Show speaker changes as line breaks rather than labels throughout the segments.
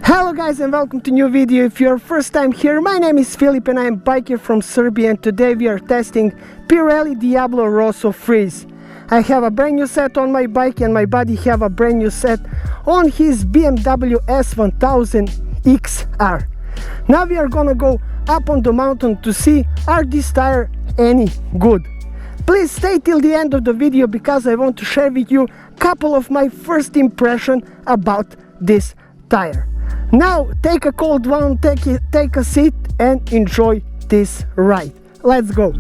Hello guys and welcome to new video. If you're first time here, my name is Filip and I am biker from Serbia, and today we are testing Pirelli DIABLO ROSSO Freeze. I have a brand new set on my bike and my buddy have a brand new set on his BMW S1000 XR. Now we are gonna go up on the mountain to see are these tires any good. Please stay till the end of the video because I want to share with you a couple of my first impression about this tire. Now take a cold one, take a seat and enjoy this ride. Let's go.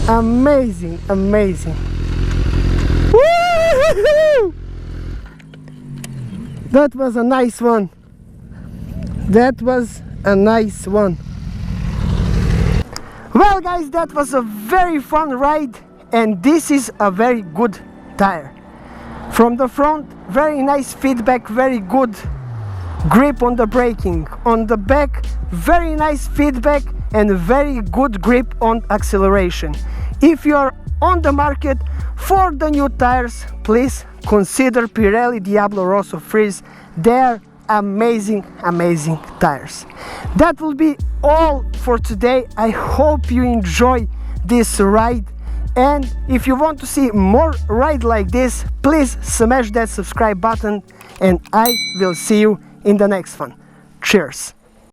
Amazing, amazing. Woo-hoo-hoo! That was a nice one. That was a nice one. Well guys, that was a very fun ride, and this is a very good tire. From the front, very nice feedback, very good grip on the braking. On the back, very nice feedback and very good grip on acceleration. If you are on the market for the new tires, please consider Pirelli Diablo Rosso Freeze. They're amazing, amazing tires. That will be all for today. I hope you enjoy this ride, and if you want to see more ride like this, please smash that subscribe button, and I will see you in the next one. Cheers.